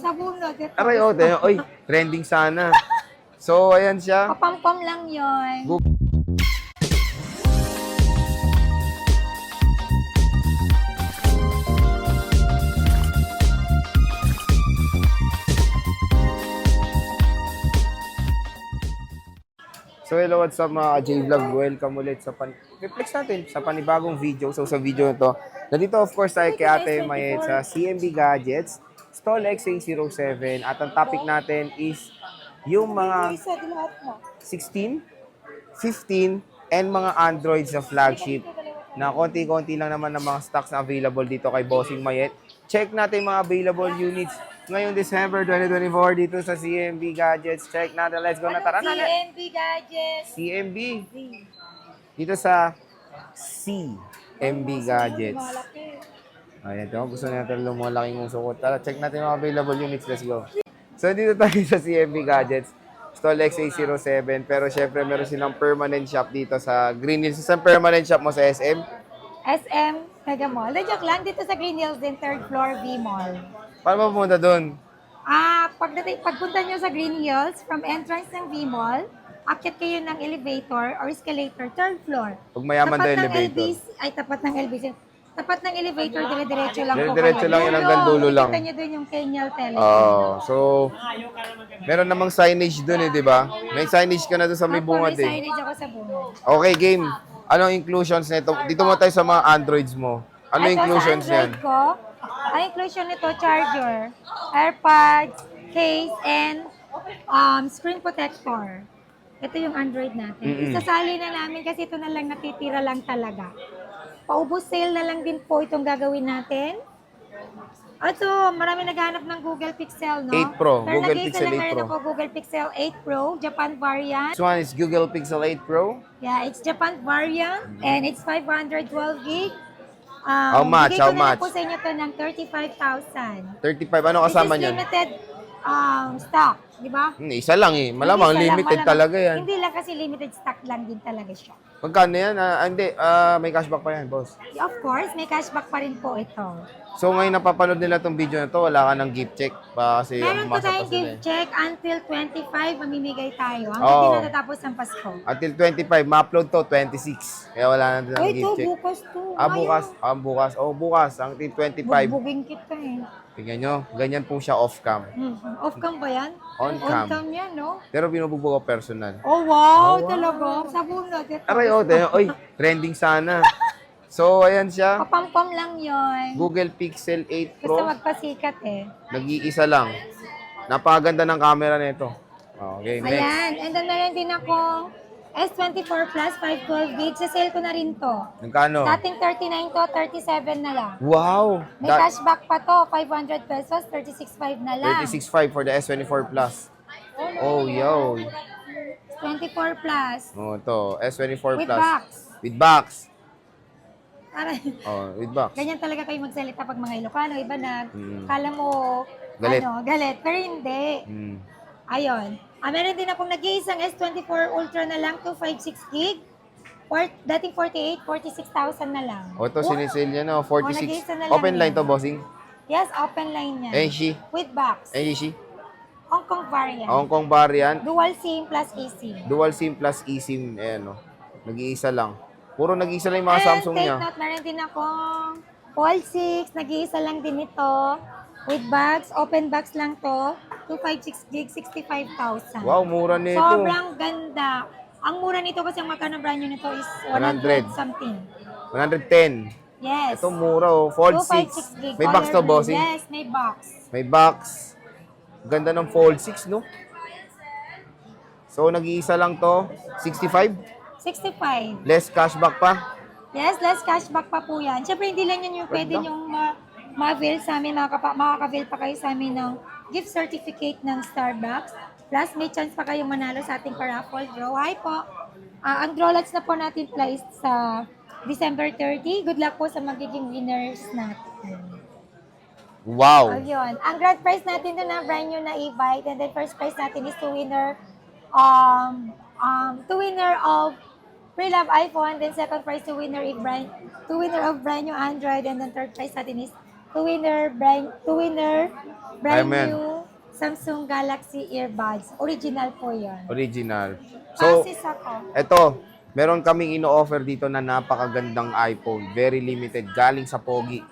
Sa bunod. Ito. Aray, oh, oy, trending sana. So, ayan siya. Papampam lang yun. So hello, what's up mga J-Vlog? Welcome ulit sa reflex natin sa panibagong video. So sa video na to, nandito of course tayo kay Ate Mayet sa CMB Gadgets, Stall XA07. At ang topic natin is yung mga 16, 15, and mga Androids na flagship na konti-konti lang naman ng mga stocks na available dito kay Bossing Mayet. Check natin mga available units ngayong December 2024 dito sa CMB Gadgets. Check natin. Let's go na. Tara na. CMB Gadgets. CMB. Dito sa CMB Gadgets. Ayan ito. Gusto natin lumalaking yung sukot. Tara, check natin yung available units. Let's go. So, dito tayo sa CMB Gadgets. Stall XA07. Pero syempre, meron silang permanent shop dito sa Green Hills. Isang permanent shop mo sa SM? SM Mega Mall. Joke lang, dito sa Green Hills din, 3rd floor V Mall. Paano mo pumunta doon? Pagpunta nyo sa Green Hills, from entrance ng V Mall, akit kayo ng elevator or escalator, 3rd floor. Pag mayaman daw elevator. Tapat ng LBC. Tapat ng elevator, dire-diretso lang po. Dire-diretso lang yun, hanggang dulo lang. Nakita nyo doon yung Kenyal Tele. So, meron namang signage doon di ba? May signage ka na doon sa may bungad May signage ako sa bungad. Okay, game. Anong inclusions nito? Dito mo tayo sa mga Androids mo. Ano inclusions sa yan? Android ko, ang inclusion nito, charger, AirPods, case, and screen protector. Ito yung Android natin. Isasali na namin kasi ito na lang natitira lang talaga. Paubos sale na lang din po itong gagawin natin. At so, marami naghanap ng Google Pixel, no? 8 Pro. Pero Google nag-iisa Pixel lang 8 na rin Pro. ako, Google Pixel 8 Pro, Japan variant. This one is Google Pixel 8 Pro. Yeah, it's Japan variant and it's 512 gig. How much? Bigay ko How na lang much? po sa inyo to ng 35,000. 35. Ano kasama This is niyan? limited stock, di ba? Isa lang eh. Malamang Hindi isa lang, limited malamang. talaga yan. Hindi lang kasi limited stock lang din talaga siya. Magkano yan? Hindi. May cashback pa yan, boss. Of course, may cashback pa rin po ito. So ngayon napapanood nila tong video na to, wala ka ng gift check pa kasi Meron po umasa pa tayong sila gift check until 25, mamimigay tayo. Hanggang Oo. di natatapos ang Pasko. Until 25, ma-upload to 26. Kaya wala na din ng Ay, gift ito, check. bukas to. Bukas. Bukas. Bukas. Until 25. Bugbugin kita eh. Tingnan nyo, ganyan po siya off-cam. Off-cam ba yan? On-cam. On-cam yan, no? Pero binubugbog ko personal. Oh, wow! Talaga? Sa bunod. Ito. Aray, oy, trending sana. So, ayan siya. Papampam lang yun. Google Pixel 8 Gusto Pro. magpasikat eh. Nag-iisa lang. Napakaganda ng camera nito. Okay, next. Ayan. And then meron din akong S24 Plus 512 gig. Sa sale ko na rin to. Nagkano? Dating 39 to, 37 na lang. Wow! May cashback pa to, 500 pesos, 36.5 na lang. 36.5 for the S24 Plus. Oh, yo. 24 Plus. Oh, to S24 With Plus. box. With box. Aray. Oh, with box. Ganyan talaga kayo magsalita pag mga Ilocano. Iba na, kala mo, Galit. galit. Pero hindi. Hmm. Ayun. Meron din akong nag-iisang S24 Ultra na lang, 256 gig. Dating 48, 46,000 na lang. O, ito sinisale niya na. 46. nag-iisa na lang Open line yan. to, bossing. Yes, open line yan. Enshi. With box. Enshi. Hong Kong variant. Hong Kong variant. Dual SIM plus eSIM. Dual SIM plus eSIM. Ayan, o. Nag-iisa lang. Puro nag-iisa lang yung mga And Samsung take niya. note, meron din akong Fold 6, nag-iisa lang din ito. With bags, open box lang to. 256 gig, 65,000. Wow, mura nito. Sobrang ganda. Ang mura nito kasi ang magkano brand nyo nito is 100 100. something. 110. Yes. Ito mura, o. Fold 256 6. gig. May box to, Color blue. bossing. Yes, may box. May box. Ganda ng Fold 6, no? So, nag-iisa lang to. 65. 65. Less cashback pa. Yes, less cashback pa po yan. Siyempre, hindi lang yan yung pwede yung ma-avail sa amin, makaka-avail pa kayo sa amin ng gift certificate ng Starbucks. Plus, may chance pa kayong manalo sa ating paraffle draw. Hi po! Ang draw lots na po natin placed sa December 30. Good luck po sa magiging winners natin. Wow. Ayun. Ang grand prize natin doon na brand new na e-bike. And then first prize natin is two winner of pre-love iPhone, then second prize two winner of brand new Android, and then third prize natin is two winner brand Amen. new Samsung Galaxy Earbuds. Original po yun. Original. So, Passes ako. eto, meron kaming ino-offer dito na napakagandang iPhone. Very limited. Galing sa Pogi.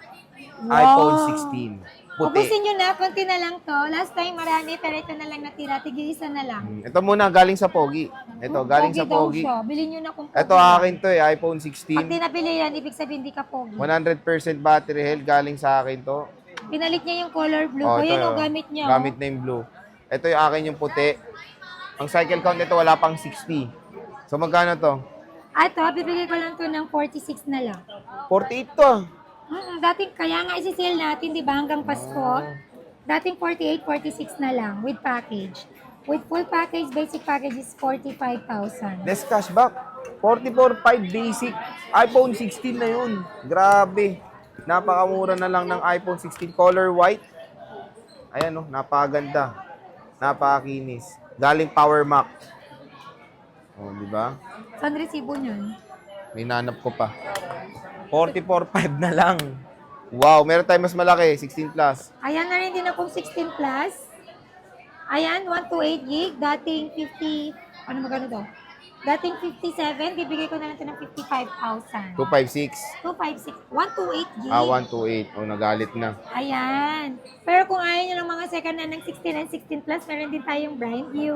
iPhone 16. Puti. Ubusin nyo na, konti na lang to. Last time marami, pero ito na lang natira. Tig-isa na lang. Ito muna, galing sa Pogi. Ito, galing sa daw Pogi. siya. Bilhin nyo na kung pogi. Ito akin to iPhone Pag 16. di nabili yan, ibig sabihin di ka pogi. 100% battery health. Galing sa akin to. Pinalit niya yung color blue. Oh, O, ito, yan o, gamit niya. Gamit na yung blue. Ito yung akin yung puti. Ang cycle count nito wala pang 60. So magkano to? Ito, bibigay ko lang to ng 46 na lang. 48 to. Dating, kaya nga isi-sale natin, di ba, hanggang Pasko. Dating 48, 46 na lang with package. With full package, basic package is 45,000. Less cashback. 44.5 basic. iPhone 16 na yun. Grabe. Napakamura na lang ng iPhone 16 color white. Ayan oh, napakaganda. Napakakinis. Galing Power Mac. Oh, di ba? Saan resibo niyan? May nanap ko pa. 44.5 na lang. Wow, meron tayong mas malaki, 16 plus. Ayan na rin din akong 16 plus. Ayan, 128 gig. Dating 50, ano magkano to? Dating 57, bibigay ko na lang ito ng 55,000. 256. 256. 128 gig. 128. Oh, nagalit na. Ayan. Pero kung ayaw nyo ng mga second hand ng 16 and 16 plus, meron din tayong brand new.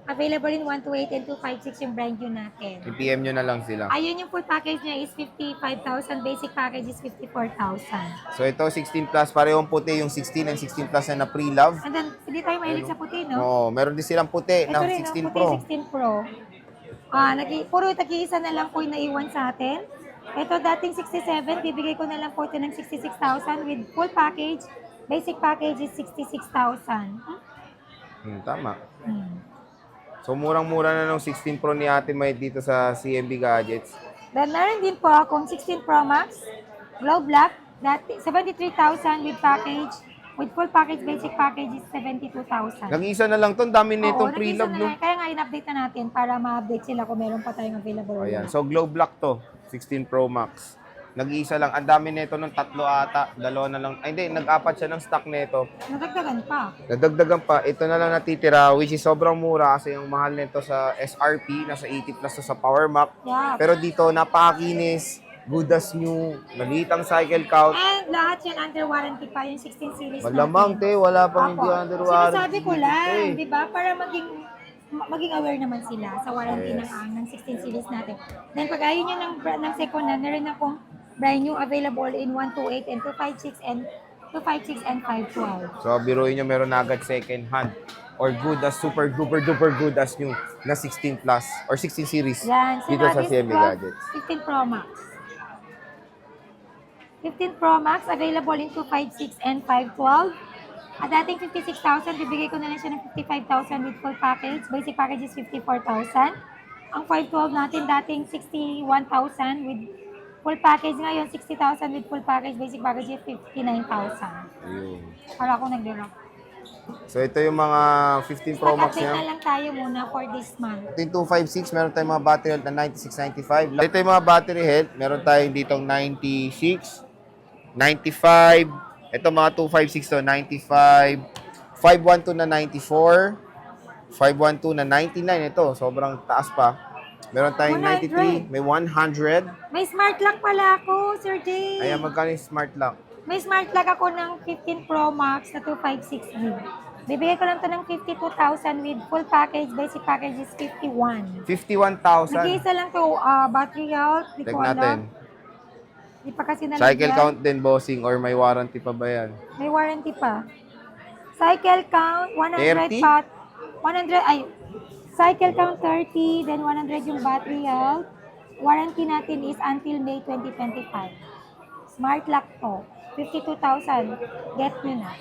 Available in 128 and 256 yung brand new natin. I-PM nyo na lang sila. Ayun yung full package niya is 55,000. Basic package is 54,000. So ito 16 plus, parehong puti yung 16 and 16 plus na pre-love. And then, hindi tayo mahilig sa puti, no? Oo, meron din silang puti Ito na rin, 16 puti, Pro. 16 Pro. Puro tag-iisa na lang po yung naiwan sa atin. Ito dating 67, bibigay ko na lang po ito ng 66,000 with full package. Basic package is 66,000. Tama. Hmm. So murang-mura na nung 16 Pro ni Ate May dito sa CMB Gadgets. Then meron din po akong 16 Pro Max, Glow Black, 73,000 with package. With full package, basic package is 72,000. Nag-isa na lang to, ang dami na itong Oo, pre-love, nag-isa no? na lang. Kaya nga in-update na natin para ma-update sila kung meron pa tayong available. Ayan. So Glow Black to, 16 Pro Max. Nag-iisa lang. Ang dami nito nung 3 ata, 2 na lang. Ay hindi, nag-apat siya ng stock nito. Nadagdagan pa. Nadagdagan pa. Ito na lang natitira, which is sobrang mura kasi yung mahal nito sa SRP, nasa 80 plus to sa Power Mac. Yeah. Pero dito, napakakinis, good as new, maliit ang cycle count. And lahat yan under warranty pa, yung 16 series Malamang, natin. te, wala pang hindi Opo. under warranty. Sinasabi ko lang, Eh. di ba? Para maging aware naman sila sa warranty Yes. ng 16 series natin. Then pag ayaw nyo ng second hand, meron akong brand new available in 128 and 256 and 512. So, biruin nyo, meron na agad second hand or good as super duper duper good as new na 16 plus or 16 series Yan, dito sa CMB Gadgets. 15 Pro Max. 15 Pro Max available in 256 and 512. At dating 56,000, bibigay ko na lang siya ng 55,000 with full package. Basic package is 54,000. Ang 512 natin dating 61,000 with full package ngayon, 60,000 with full package. Basic package is 59,000. Ayun. Para ako nag-drop. So, ito yung mga 15 Pro Max Mag-update na niya. lang tayo muna for this month. Ito yung 256, meron tayong mga battery health na 96, 95. Ito yung mga battery health, meron tayong ditong 96, 95. Ito mga 256 to, 95. 512 na 94. 512 na 99. Ito, sobrang taas pa. Meron tayong 93, may 100. May smart lock pala ako, Sir Jay. Ayan, magkano yung smart lock? May smart lock ako ng 15 Pro Max na 256 gig. Bibigay ko lang to ng 52,000 with full package. Basic package is 51. 51,000. Nag-iisa lang to, battery health. Di Check ko natin. alam. Di pa kasi nalagyan. Cycle count din, bossing, or may warranty pa ba yan? May warranty pa. Cycle count, 100 30? pat. 100, ay, cycle count 30, then 100 yung battery health. Warranty natin is until May 2025. Smart lock to. 52,000. Get nyo na.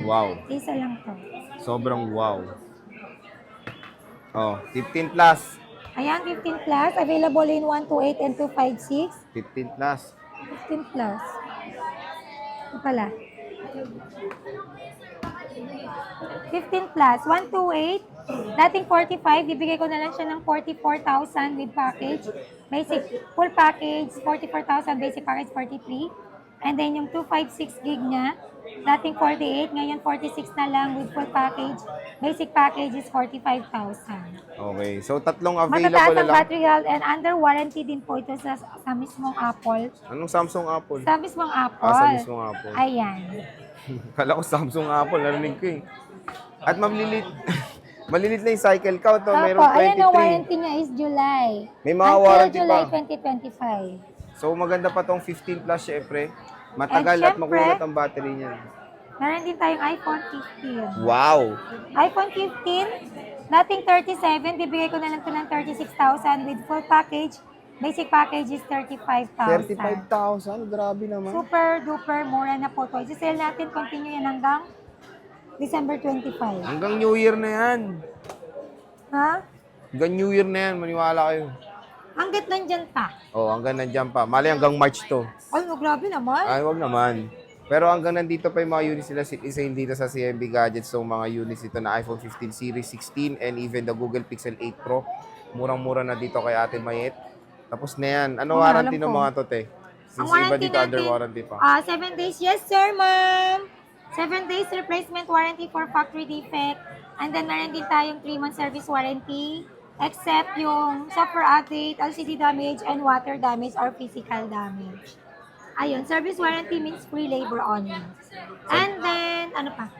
Wow. Isa lang to. Sobrang wow. Oh, 15 plus. Ayan, 15 plus. Available in 128 and 256. 15 plus. 15 plus. Ito pala. 15 plus. 128. Dating 45. Bibigay ko na lang siya ng 44,000 with package. Basic, full package, 44,000. Basic package, 43. And then yung 256 gig niya, dating 48, ngayon 46 na lang with full package. Basic package is 45,000. Okay. So, tatlong Matatas available na ang lang. battery health and under warranty din po ito sa mismong Apple. Anong Samsung Apple? Sa mismong Apple. Sa mismong Apple. Ayan. Kala ko Samsung Apple, narinig ko eh. At malilit, malilit na yung cycle count. To. Meron Opo, ayan ang 23. warranty niya is July. May mga Until warranty July pa. 2025. So, maganda pa tong 15 plus, syempre. Matagal And at syempre, makulat ang battery niya. Meron din tayong iPhone 15. Wow! iPhone 15, dating 37, bibigay ko na lang ito ng 36,000 with full package. Basic package is 35,000. 35,000? Grabe naman. Super duper mura na po ito. I-sell natin, continue yan hanggang December 25. Hanggang New Year na yan. Ha? Hanggang New Year na yan, maniwala kayo. Hanggat nandyan pa. Oh, hanggang nandyan pa. Mali hanggang March to. Ay, no, grabe naman. Ay, wag naman. Pero hanggang nandito pa yung mga units nila, isa yun dito sa CMB Gadgets, so mga units dito na iPhone 15 Series 16 and even the Google Pixel 8 Pro. Murang-mura na dito kay Ate Mayet. Tapos na yan. Ano Oo, warranty alam ng ko. mga to, te? Ang Since iba warranty dito under natin, warranty pa. 7 days. Yes, sir, ma'am. 7 days replacement warranty for factory defect. And then, meron din tayong 3-month service warranty. Except yung software update, LCD damage, and water damage or physical damage. Ayun, service warranty means free labor only. And then, ano pa?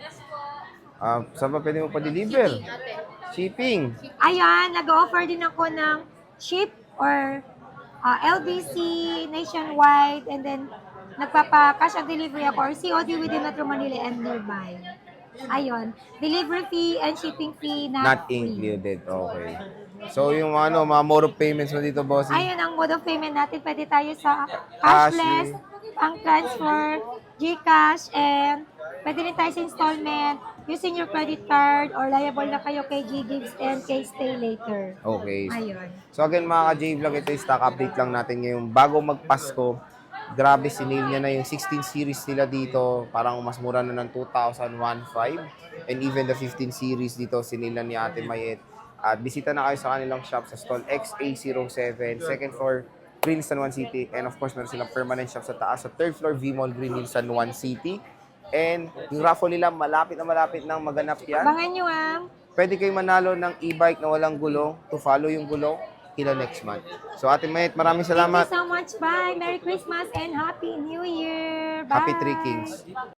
Saan ba pwede mo pa-deliver? Shipping. Ayan, nag-offer din ako ng ship or LBC nationwide and then nagpapa-cash on delivery ako or COD within Metro Manila and nearby. Ayun, delivery fee and shipping fee Not free. included. Okay. So, yung mga mode of payments mo dito, bossing? Ayun ang mode of payment natin. Pwede tayo sa cashless, ang transfer, GCash, and pwede rin tayo sa installment using your credit card or liable na kayo kay GGives and kay Stay Later. Okay. Ayun. So again mga ka-J-Vlog, ito yung stock update lang natin ngayon. Bago magpasko, grabe sinil niya na yung 16 series nila dito. Parang mas mura na ng 2,001.5. And even the 15 series dito, sinil na ni Ate Mayet. At bisita na kayo sa kanilang shop sa stall XA07, second floor, Green San Juan City. And of course, meron silang permanent shop sa taas. Sa third floor, V-Mall Green Hills, San Juan City. And yung raffle nila, malapit na maganap yan. Abangan nyo Pwede kayo manalo ng e-bike na walang gulong to follow yung gulong kila next month. So Ate Mayet, maraming Thank salamat. you so much. Bye. Merry Christmas and Happy New Year. Bye. Happy Three Kings.